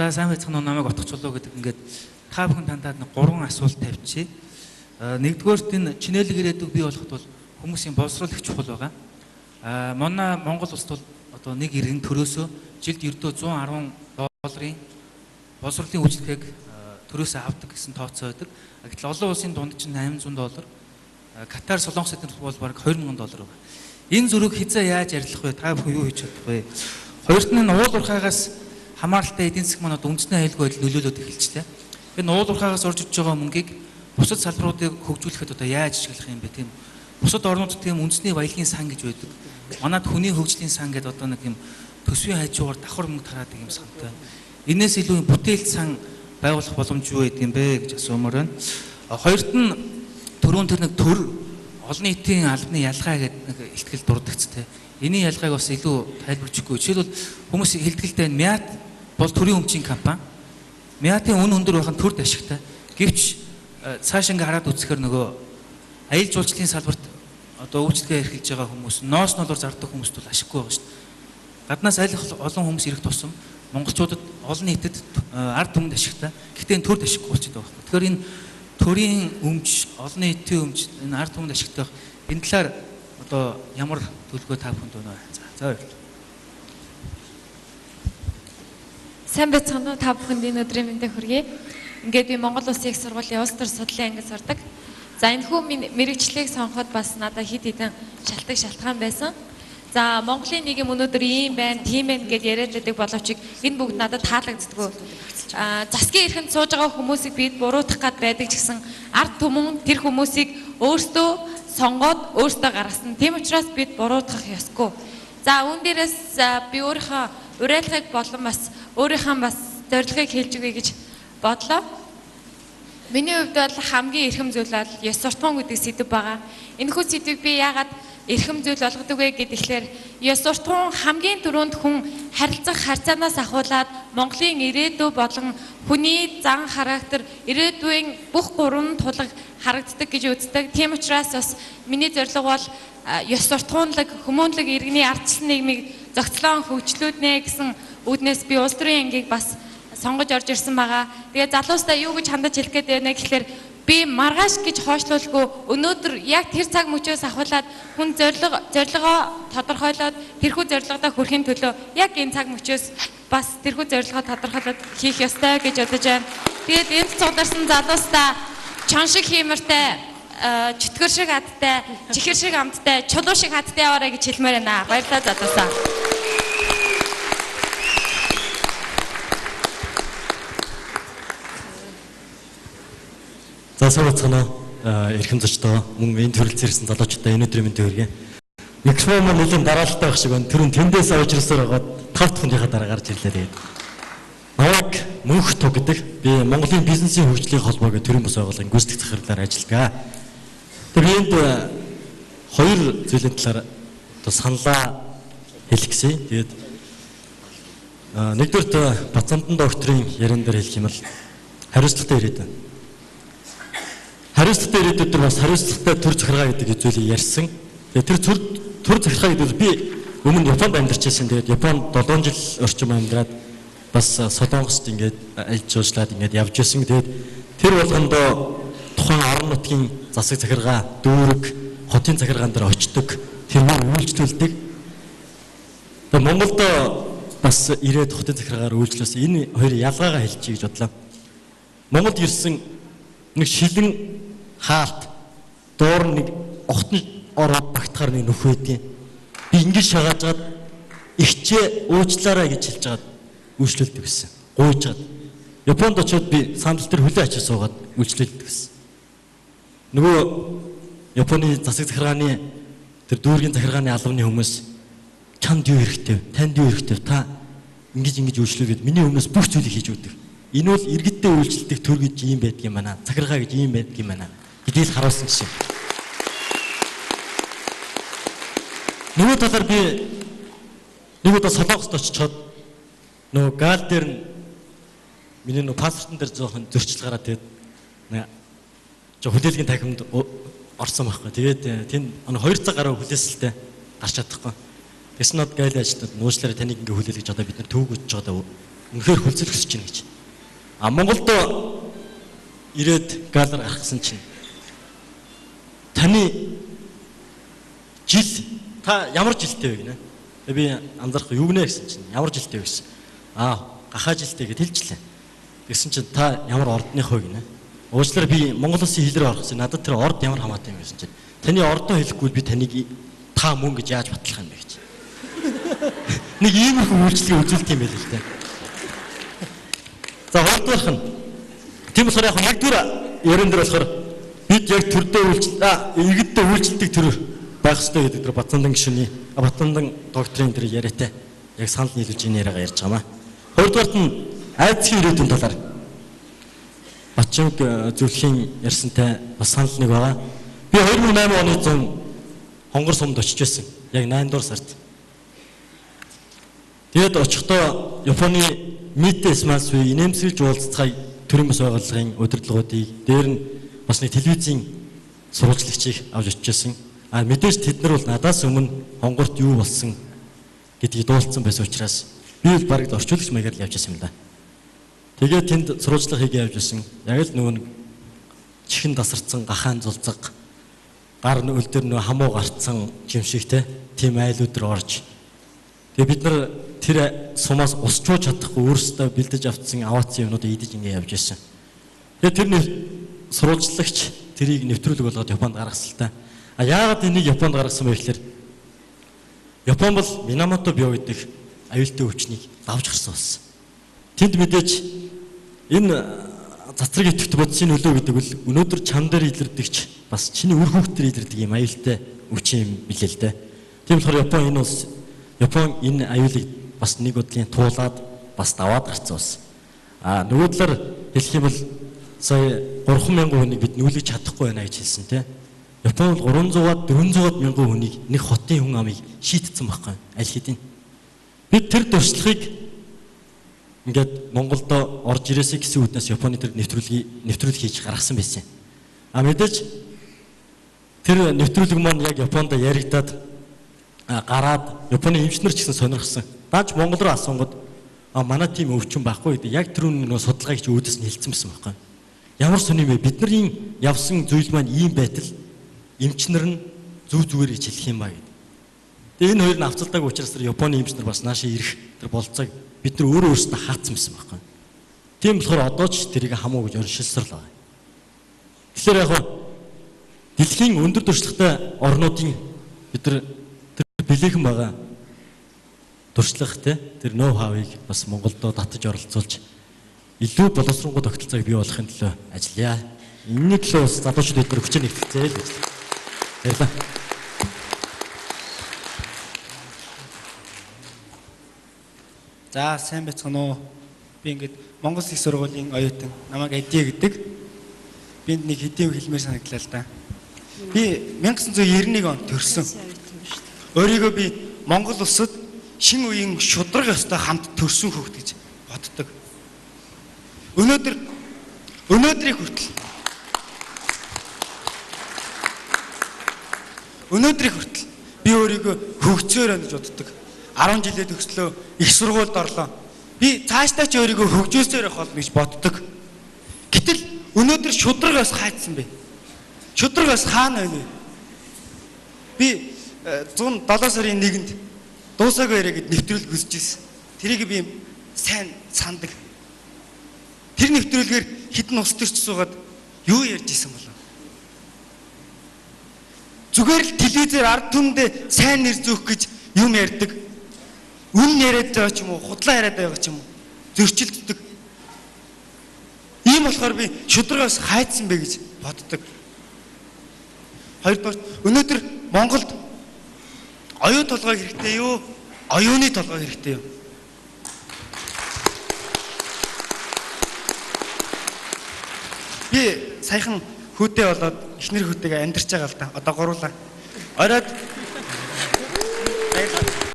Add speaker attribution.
Speaker 1: За сайн байцгаана уу намайг утгачлуу гэдэг ингээд та бүхэн тандаад 3 асуулт тавьчих. Нэгдүгээрт энэ чинэлэг ирээдүг бий болоход бол хүмүүсийн боловсрол их чухал байгаа. Манай Монгол улсд бол одоо нэг иргэн төрөөсөө жилд ердөө $110 боловсролын үйлчлэгийг төрөөсөө авдаг гэсэн тооцоо байдаг. Гэтэл олон улсын дунд чинь $800, Катар, Солонгос эднэр бол бараг $2000 байгаа. Энэ зүрэг хязаа яаж арилгах вэ? Та бүхэн юу хийж чадах вэ? Хоёрт нь уул уурхаагаас хамааралтай эдийн засаг маань үндэсний аюулгүй байдал нөлөөлөд эхэлжтэй. Энэ уул уурхаагаас орж иж байгаа мөнгийг бусад салбаруудыг хөгжүүлэхэд одоо яаж ашиглах юм бэ тийм? Бусад орнуудад тийм үндэсний баялагын сан гэж байдаг. Манайд хүний хөгжлийн сан гэдэг одоо нэг юм төсвийн хажуугаар давхар мөнгө тараадаг юм сантай. Энээс илүү бүтээлт сан байгуулах боломж юу гэдэг юм бэ гэж асуумаар байна. Хоёрт нь түрүүн тэр нэг төр олон нийтийн албаны ялгаа гэдэг нэг ихтгэл дурддагцтэй. Эний ялгааг бас илүү тайлбарч өгөхгүй. Жишээлбэл хүмүүс хэлтгэлтэй МЯТ бол төрийн өмчийн компани. МЯТ-ийн үн өндөр байх нь төрд ашигтай. Гэвч цааш ингээ хараад үзэхээр нөгөө аялал жуулчлалын салбарт одоо үйлчлэгээ эрхэлж байгаа хүмүүс ноос нолоор зардаг хүмүүст бол ашиггүй байгаа шүү дээ. Гаднаас аль олон хүмүүс ирэх тусам монголчуудад олон нийтэд ард түмэнд ашигтай. Гэхдээ энэ төрд ашиггүй болчиход байгаа байхгүй. Тэгэхээр энэ төрийн өмч, олон нийтийн өмч, энэ ард түмэнд ашигтай байх. Энэ талаар одоо ямар төлөвлөгөө та бүхэнд байна вэ? За баярлалаа.
Speaker 2: Сайн байцгаана уу та бүхэнд энэ өдрийн мэндийг хүргэе. Ингээд би Монгол Улсын их сургуулийн улс төр судлалын ангид сурдаг. За энэ хүү мэрэгчлийг сонгоход бас надад хэд хэдэн шалтгаан байсан. За Монголын нийгэм өнөөдөр ийм байна, тийм байна гэдээ яриад байдаг боловч энэ бүгд надад таалагддаггүй. Засгийн эрхэнд сууж байгаа хүмүүсийг бид буруутгах гад байдаг ч гэсэн ард түмэн тэр хүмүүсийг өөрсдөө сонгоод өөрсдөө гаргасан. Тийм учраас бид буруутгах ёсгүй. За үүн дээрээс би өөрийнхөө уриалгыг болон бас өөрийнхөө бас зорилгыг хэлж өгье гэж бодлоо. Миний хувьд бол хамгийн эрхэм зүйл бол ёс суртахуун гэдэг сэдв байгаа. Энэхүү сэдвийг би яагаад эрхэм зүйл болгодог вэ гэхээр ёс суртахуун хамгийн түрүүнд хүн харилцах харьцаанаас ахуулаад Монголын ирээдүй болон хүний зан характер ирээдүйн бүх гурван тулаг харагддаг гэж үздэг. Тийм учраас бас миний зорилго бол ёс суртахуунлаг хүмүүнлэг иргэний ардчилсан нийгмийг зохицлон хөгжлүүднэ гэсэн үүднээс би улс төрийн ангийг бас сонгож орж ирсэн байгаа. Тэгээд залуустаа юу гэж хандаж хэлэх гээд байна гэхээр би маргааш гэж хойшлуулгүй өнөөдөр яг тэр цаг мөчөөс ахуулаад хүн зорилгоо тодорхойлоод тэрхүү зорилгодоо хүрэхин төлөө яг энэ цаг мөчөөс бас тэрхүү зорилгоо тодорхойлоод хийх ёстой гэж бодож байна. Тэгээд энд цугларсан залуустаа чон шиг хиймэртэй, чөтгөр шиг хаттай, чихэр шиг амттай, чулуу шиг хаттай яваарай гэж хэлмээр байна. Баярлалаа залуусаа.
Speaker 3: За сайн байцгаана уу эрхэм зочдоо мөн энэ төрөлцөөр ирсэн залуучуудаа энэ өдрийн мэндийг хүргэе. Микрофон маань нэлийн дараалттай байх шиг байна. Тэр нь тэндээс авч ирсээр байгаа 5 дахь дараа гарч ирлээ тэгээд. Намайг Мөнх Туг гэдэг би Монголын бизнесийн хөгжлийн холбоо гэх төрийн бус байгууллагын гүйцэтгэх захирлаар ажилладаг. Тэгээд энд хоёр зүйлийн талаар одоо саналаа хэлэх гэсэн. Тэгээд нэгдүгээр Бацамдан докторийн яран дээр хэлэх юм бол хариуцлагатай ирээдүйн. Хариуцлагатай ирээдүйд бас хариуцлагатай төр захиргаа гэдэг зүйлийг ярьсан. Тэгээд тэр төр захиргаа гэдэг би өмнө Японд амьдарч байсан. Тэгээд Японд 7 жил орчим амьдраад бас Солонгост ингээд ажиллаж жуулчлаад ингээд явж байсан. Тэгээд тэр болгондоо тухайн орон нутгийн засаг захиргаа, дүүрэг, хотын захиргаан дээр очдог. Тэр маань үйлчлүүлдэг. Тэгээд Монголд бас ирээд хотын захиргаар үйлчлүүлсэн. Энэ хоёр ялгаагаа хэлчихье гэж бодлоо. Монголд ирсэн нэг шилэн хаалт доор нэг огтон ороод багтахаар нэг нөх байдیں۔ Би ингэж шагаажгаад ихчээ уучлаарай гэж хэлж байгаад үйлчлүүлдэг гэсэн. Гуйж чад. Японд очиод би сандал дээр хөлөө ачиж суугаад үйлчлүүлдэг гэсэн. Нөгөө Японы засаг захиргааны тэр дүүргийн захиргааны албаны хүмүүс чанд юу хэрэгтэй, танд юу хэрэгтэй, та ингэж үйлчлүүлгээд миний өмнөөс бүх зүйлийг хийж өгдөг. Энэ бол иргэдтэй үйлчлдэг төр гэж юм байдаг юм байна. Захиргаа гэж юм байдаг юм байна. Гэдгийг харуулсан жишээ. Нөгөө талаар би нэг удаа Солонгост очичоод нөгөө гал дээр нь миний нөгөө паспортон дээр жоохон зөрчил гараад тэгээд хүлээлгийн танхимд орсон байхгүй. Тэгээд тэнд 2 цаг гаруй хүлээсэлтэй гарч чадахгүй. Тэснод гайл ажилтнууд нууцлаараа таныг ингээ хүлээл гэж одоо бид нар төвөг өчж байгаа үнэхээр хүлцэл өсөж байна гэж. Монголд ирээд галаар гаргасан чинь таны жил та ямар жилтэй вэ гинэ? Би анзаарах юу гинэ гэсэн чинь ямар жилтэй вэ гэсэн. Гахаа жилтэй гэж хэлжлээ. Тэгсэн чинь та ямар ордных вэ гинэ? Уучлаарай би Монгол Улсын хил рүү орох гэсэн. Надад тэр орд ямар хамаатай юм гэсэн чинь таны ордоо хэлэхгүй би таныг та мөн гэж яаж батлах юм бэ гэж. Нэг иймэрхүү үйлчлэгийг үзүүлт юм байл л дээ. За хоёрдугаарх нь тийм болохоор яг нэгдүгээр ярен дээр болохоор бид яг төрдөө иргэддээ үйлчлдэг төр байх ёстой гэдэг тэр Батнандан гишүүний Батнандан доктрин дээр яриатай яг санал нийлүүлж энэ яриагаа ярьж байгаа маа. Хоёрдугаарт нь айдсгийн ирээдүйн талаар Батчинг зөвлөхийн ярьсантай бас санал нэг байгаа. Би 2008 оны 100 хонгор сумд очиж байсан. Яг 8 дугаар сард. Тэгээд очихдоо Японы Митес Масви инээмсэглэж уулзцай төрийн бас байгууллагын удирдлагуудыг дээр нь бас нэг телевизийн сурвалжлагчийг авч очижсэн. Мэдээж тэд нар бол надаас өмнө хонгорт юу болсон гэдгийг дуулсан байсан учраас би л бараг орчуулагч маягаар л явж байсан юм да. Тэгээд тэнд сурвалжлага хийгээ явж байсан. Яг л нөгөө чихэн тасарсан гахаан зулцаг гар өл дээр нөгөө хамуу гарцсан юм шигтэй тийм айлууд руу орж. Тэгээд бид нар тэр сумаас усчууж чадахгүй өөрсдөө бэлдэж авцсан аваацсан юмнуудыг идэж ингэ явж байсан. Тэгээд тэр сурвалжлагч тэрийг нэвтрүүлэг болгоод Японд гаргасан л та. Яагаад энийг Японд гаргасан бэ гэхээр Япон бол Минамото био гэдэг аюултай өвчнийг давж гарсан болсон. Тэнд мэдээж энэ цацраг идэвхт бодисын нөлөө гэдэг бол өнөөдөр чам дээр илэрдэгч бас чиний үр хөвгтөр илэрдэг юм аюултай өвчин юм билээ л дээ. Тийм болохоор Япон энэ аюулыг бас нэг бодлын туулаад бас даваад гарсан болсон. Нөгөө талаар хэлэх юм бол сая 3,000 хүнийг бид нүүлгэж чадахгүй байна гэж хэлсэн тийм. Япон бол 300-400 мянган хүнийг нэг хотын хүн амыг шийтгсэн байхгүй аль хэдийн. Бид тэр туршлагыг ингээд Монголд орж ирээсэй гэсэн үднээс Японы тэр нэвтрүүлэг хийж гаргасан байсан. Мэдээж тэр нэвтрүүлэг маань яг Японд яригадаад гараад Японы эмчнэр ч гэсэн сонирхсан. Дааж Монгол руу асуунгод манай тийм өвчин байхгүй гэдэг. Яг тэр нөгөө судалгааг чи өөдөөс нь хэлсэн байсан байхгүй. Ямар сони бэ? Бидний явсан зүйл маань ийм байтал эмчнэр нь зүв зүгээр гэж хэлэх юм ба гэдэг. Тэгээ энэ хоёр нь авцалдаг учраас тэр Японы эмчнэр бас наашаа ирэх тэр болцоог бид нар өөрөө өөрсдөө хаацсан байсан байхгүй. Тийм болохоор одоо ч тэрийг хамуу гэж оршилсрал байгаа. Тэгэхээр яг дэлхийн өндөр туршлагатай орнуудын бид нар тэр бэлээхэн байгаа туршлага тэр ноу хавыг бас Монголдо татаж оролцуулж илүү боловсронгуй тогтолцоог бий болгохын төлөө ажиллая. Энэний төлөө бас залуучууд эдгээр хүчээр нэгтгэцээ л гэж. Баярлалаа.
Speaker 4: За сайн байцгаана уу. Би ингээд Монгол Их сургуулийн оюутан намайг Эдий гэдэг. Бинд нэг хэдийн хэлмээр санагдлаа л да. Би 1991 онд төрсөн. Өөрийгөө би Монгол улсад шин үеийн шудраг ёстой хамт төрсөн хүүхэд гэж боддог. Өнөөдрийг хүртэл би өөрийгөө хөгжөөр гэж боддог. 10 жилээ төгслөө их сургуульд орлоо. Би цаашдаа ч өөрийгөө хөгжөөсөөр явах болно гэж боддог. Гэтэл өнөөдөр шудрагаас хайцсан бэ. Шудрагаас хаана байна вэ? Би 107 сарын 1-нд дуусаагүй яриа гэд нэвтрүүлэг үзэж ирсэн. Тэрийг би сайн сандаг. Тэр нэвтрүүлгээр хідэн ус төрч суугаад юу ярьж исэн болов? Зүгээр л телевизээр ард түмэндээ сайн нэр зөөх гэж юм ярьдаг. Үн яриад байгаа ч юм уу, худлаа яриад байгаа ч юм уу. Зөрчилддөг. Ийм болохоор би шудрагаас хайцсан бэ гэж боддог. Хоёрдугаар өнөөдөр Монголд оюун толгой хэрэгтэй юу? Оюуны толгой хэрэгтэй юу? Би саяхан хүүтэй болоод эхнэр хүүтэйгээ амьдарч байгаа л да. Одоо гурлаа. Ороод